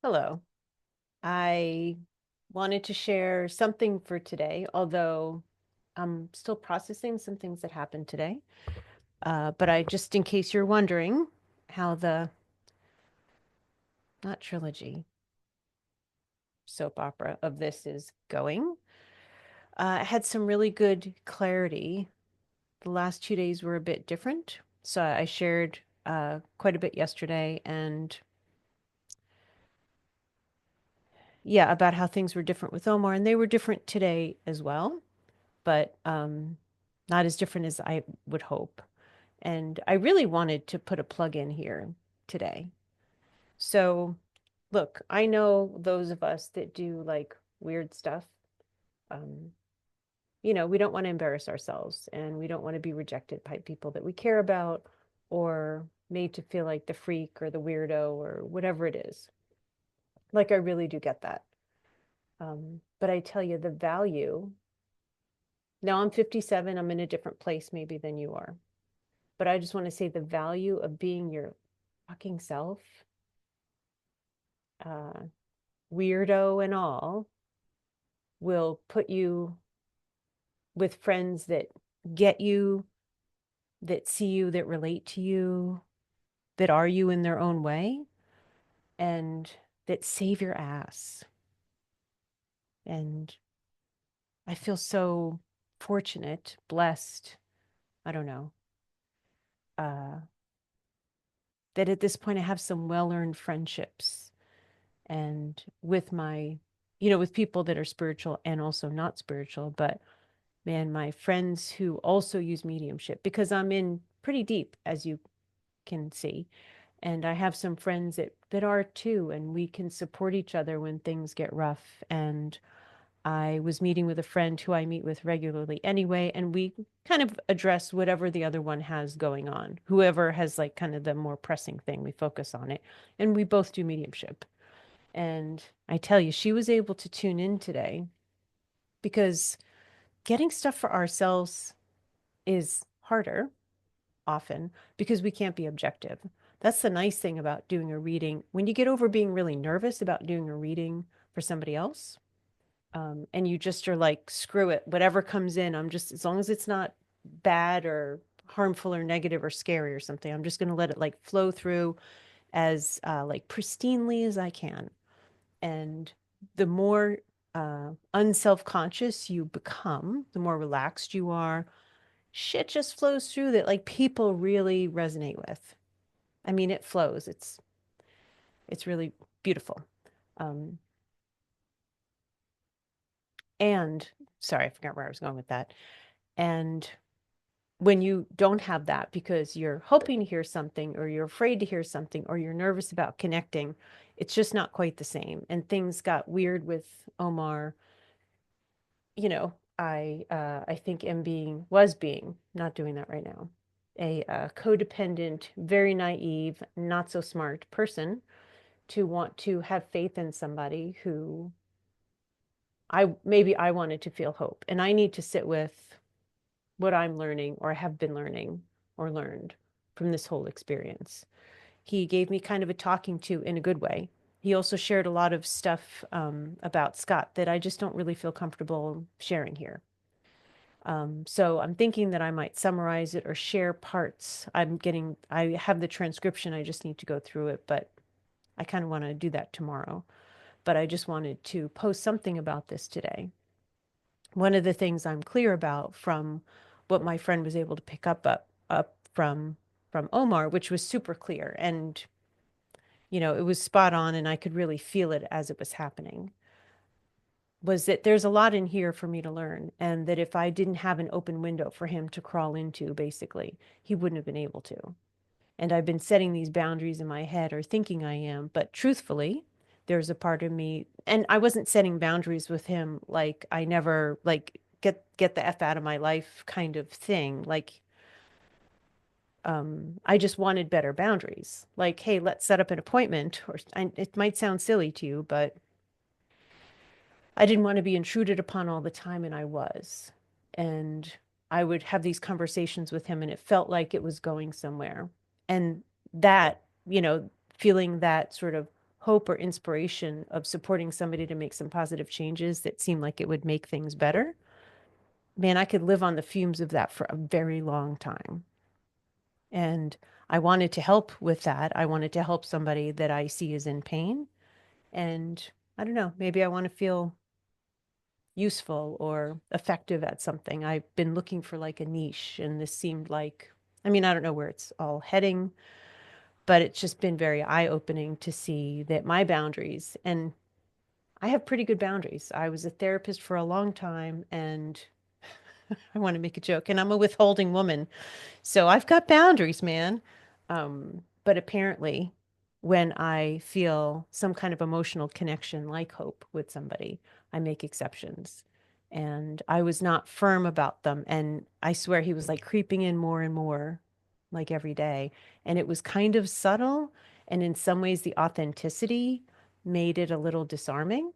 Hello. I wanted to share something for today, although I'm still processing some things that happened today. But just in case you're wondering how the, not trilogy, soap opera of this is going, I had some really good clarity. The last 2 days were a bit different. So I shared quite a bit yesterday and yeah, about how things were different with Omar, and they were different today as well. But not as different as I would hope. And I really wanted to put a plug in here today. So, look, I know those of us that do like weird stuff, um, we don't want to embarrass ourselves and we don't want to be rejected by people that we care about or made to feel like the freak or the weirdo or whatever it is. Like, I really do get that. But I tell you, the value now I'm 57, I'm in a different place maybe than you are. But I just want to say the value of being your fucking self, uh, weirdo and all, will put you with friends that get you, that see you, that relate to you, that are you in their own way, and that save your ass. And I feel so fortunate, blessed, I don't know, uh, that at this point I have some well-earned friendships and with with people that are spiritual and also not spiritual, but man, my friends who also use mediumship, because I'm in pretty deep, as you can see. And I have some friends that are too, and we can support each other when things get rough. And I was meeting with a friend who I meet with regularly anyway, and we kind of address whatever the other one has going on. Whoever has like kind of the more pressing thing, we focus on it. And we both do mediumship. And I tell you, she was able to tune in today because getting stuff for ourselves is harder often because we can't be objective. That's the nice thing about doing a reading. When you get over being really nervous about doing a reading for somebody else, and you just are like, screw it, whatever comes in, I'm just, as long as it's not bad or harmful or negative or scary or something, I'm just going to let it like flow through as like pristinely as I can. And the more unself-conscious you become, the more relaxed you are, shit just flows through that like people really resonate with. I mean, it flows. It's really beautiful. Um, and sorry, I forgot where I was going with that. And when you don't have that because you're hoping to hear something or you're afraid to hear something or you're nervous about connecting, it's just not quite the same. And things got weird with Omar. I think am being was being not doing that right now. A codependent, very naive, not so smart person to want to have faith in somebody who maybe I wanted to feel hope. And I need to sit with what I'm learning or have been learning or learned from this whole experience. He gave me kind of a talking to in a good way. He also shared a lot of stuff about Scott that I just don't really feel comfortable sharing here. So I'm thinking that I might summarize it or share parts. I have the transcription, I just need to go through it, but I kind of want to do that tomorrow. But I just wanted to post something about this today. One of the things I'm clear about from what my friend was able to pick up from Omar, which was super clear, and it was spot on, and I could really feel it as it was happening, was that there's a lot in here for me to learn, and that if I didn't have an open window for him to crawl into, basically, he wouldn't have been able to. And I've been setting these boundaries in my head or thinking I am, but truthfully, there's a part of me, and I wasn't setting boundaries with him like I never like get the F out of my life kind of thing. Like I just wanted better boundaries. Like, hey, let's set up an appointment, or it might sound silly to you, but I didn't want to be intruded upon all the time, and I was. And I would have these conversations with him, and it felt like it was going somewhere. And that, feeling that sort of hope or inspiration of supporting somebody to make some positive changes that seem like it would make things better, man, I could live on the fumes of that for a very long time. And I wanted to help with that. I wanted to help somebody that I see is in pain. And I don't know, maybe I want to feel useful or effective at something. I've been looking for like a niche, and this seemed like, I mean, I don't know where it's all heading, but it's just been very eye-opening to see that my boundaries, and I have pretty good boundaries. I was a therapist for a long time, and I want to make a joke, and I'm a withholding woman. So I've got boundaries, man. But apparently, when I feel some kind of emotional connection like hope with somebody, I make exceptions. And I was not firm about them. And I swear he was like creeping in more and more, like every day. And it was kind of subtle. And in some ways, the authenticity made it a little disarming.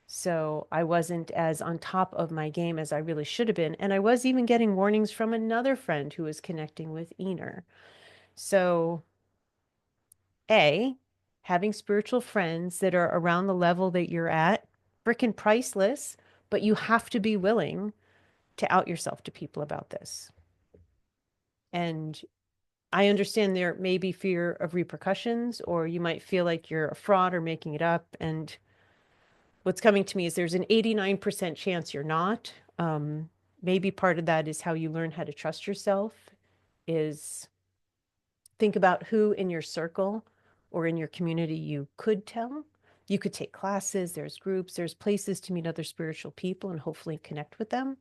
So I wasn't as on top of my game as I really should have been. And I was even getting warnings from another friend who was connecting with Ener. So, A, having spiritual friends that are around the level that you're at, freaking priceless, but you have to be willing to out yourself to people about this. And I understand there may be fear of repercussions, or you might feel like you're a fraud or making it up. And what's coming to me is there's an 89% chance you're not. Maybe part of that is how you learn how to trust yourself, is think about who in your circle or in your community you could tell. You could take classes, there's groups, there's places to meet other spiritual people and hopefully connect with them.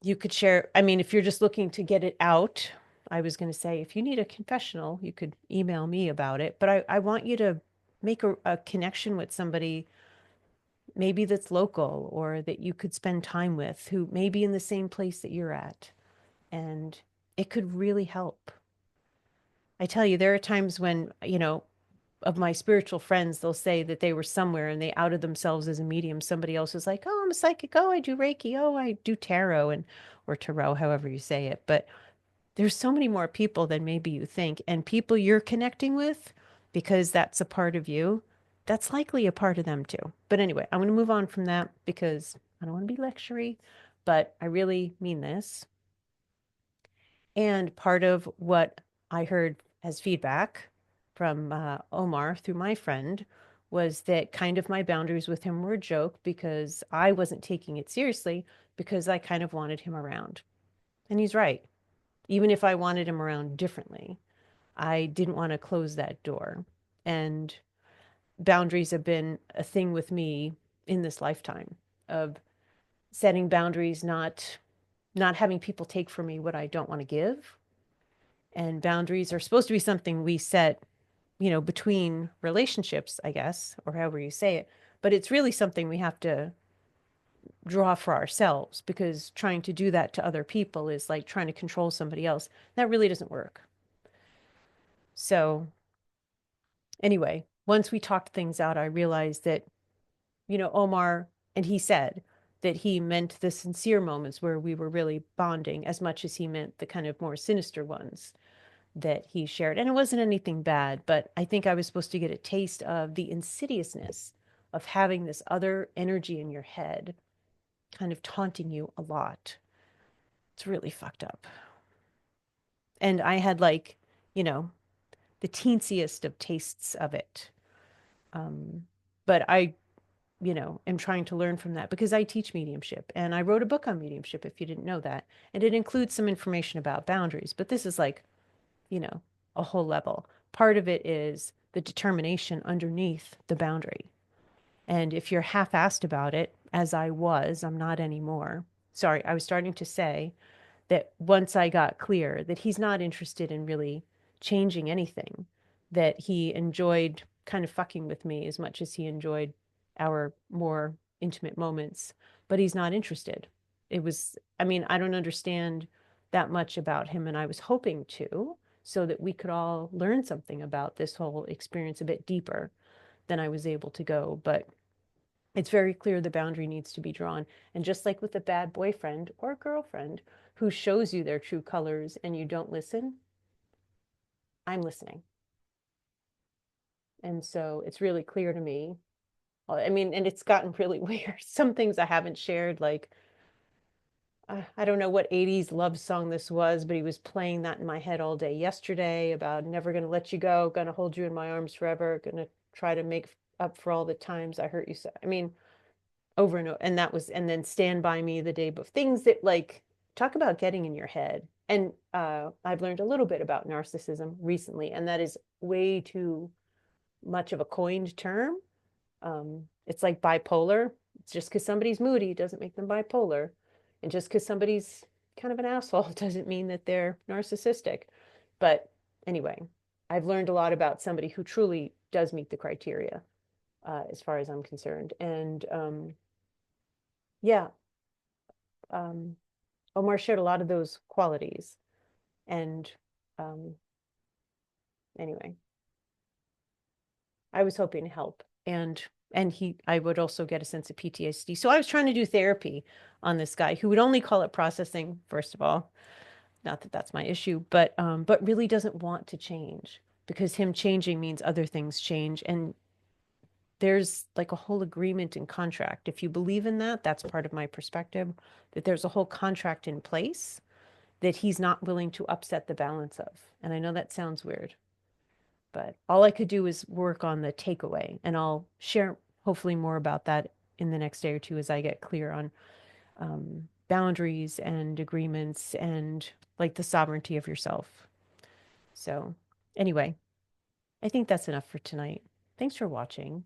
You could share, I mean, if you're just looking to get it out, I was going to say, if you need a confessional, you could email me about it. But I want you to make a connection with somebody maybe that's local or that you could spend time with who may be in the same place that you're at. And it could really help. I tell you, there are times when, of my spiritual friends, they'll say that they were somewhere and they outed themselves as a medium. Somebody else is like, oh, I'm a psychic. Oh, I do Reiki. Oh, I do tarot or tarot, however you say it. But there's so many more people than maybe you think. And people you're connecting with, because that's a part of you, that's likely a part of them too. But anyway, I'm going to move on from that because I don't want to be lectury, but I really mean this. And part of what I heard as feedback from Omar through my friend was that kind of my boundaries with him were a joke because I wasn't taking it seriously because I kind of wanted him around. And he's right. Even if I wanted him around differently, I didn't want to close that door. And boundaries have been a thing with me in this lifetime of setting boundaries, not having people take from me what I don't want to give. And boundaries are supposed to be something we set, between relationships, I guess, or however you say it. But it's really something we have to draw for ourselves because trying to do that to other people is like trying to control somebody else. That really doesn't work. So, anyway, once we talked things out, I realized that, Omar, and he said that he meant the sincere moments where we were really bonding as much as he meant the kind of more sinister ones that he shared. And it wasn't anything bad, but I think I was supposed to get a taste of the insidiousness of having this other energy in your head kind of taunting you a lot. It's really fucked up. And I had like, you know, the teensiest of tastes of it. But I, am trying to learn from that because I teach mediumship and I wrote a book on mediumship, if you didn't know that. And it includes some information about boundaries, but this is like, you know, a whole level. Part of it is the determination underneath the boundary. And if you're half-assed about it, as I was, I'm not anymore. Sorry, I was starting to say that once I got clear that he's not interested in really changing anything, that he enjoyed kind of fucking with me as much as he enjoyed our more intimate moments, but he's not interested. It was, I mean, I don't understand that much about him, and I was hoping to, so that we could all learn something about this whole experience a bit deeper than I was able to go. But it's very clear the boundary needs to be drawn. And just like with a bad boyfriend or girlfriend who shows you their true colors and you don't listen, I'm listening. And so it's really clear to me. I mean, and it's gotten really weird. Some things I haven't shared, like I don't know what 80s love song this was, but he was playing that in my head all day yesterday about never gonna let you go, gonna hold you in my arms forever, gonna try to make up for all the times I hurt you. So, I mean, over and over. And that was, and then Stand By Me the day before. Things that like talk about getting in your head. And I've learned a little bit about narcissism recently, and that is way too much of a coined term. It's like bipolar. It's just because somebody's moody doesn't make them bipolar. And just because somebody's kind of an asshole doesn't mean that they're narcissistic. But anyway, I've learned a lot about somebody who truly does meet the criteria, as far as I'm concerned. And yeah, um, Ohmar shared a lot of those qualities. And um, anyway, I was hoping to help. And I would also get a sense of PTSD. So I was trying to do therapy on this guy who would only call it processing, first of all. Not that that's my issue, but really doesn't want to change, because him changing means other things change. And there's like a whole agreement and contract. If you believe in that, that's part of my perspective, that there's a whole contract in place that he's not willing to upset the balance of. And I know that sounds weird, but all I could do is work on the takeaway. And I'll share hopefully more about that in the next day or two as I get clear on boundaries and agreements and like the sovereignty of yourself. So, anyway, I think that's enough for tonight. Thanks for watching.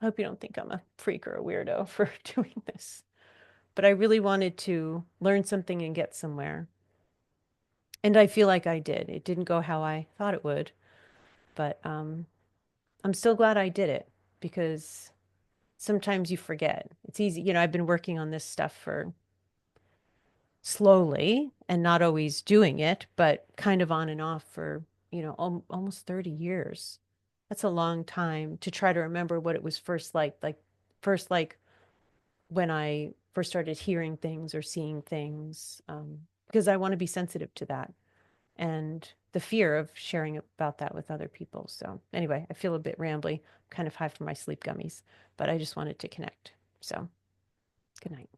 I hope you don't think I'm a freak or a weirdo for doing this, but I really wanted to learn something and get somewhere. And I feel like I did. It didn't go how I thought it would, but I'm still glad I did it, because sometimes you forget. It's easy. I've been working on this stuff for slowly and not always doing it, but kind of on and off for, almost 30 years. That's a long time to try to remember what it was first like when I first started hearing things or seeing things, because I want to be sensitive to that and the fear of sharing about that with other people. So anyway, I feel a bit rambly, kind of high from my sleep gummies, but I just wanted to connect. So good night.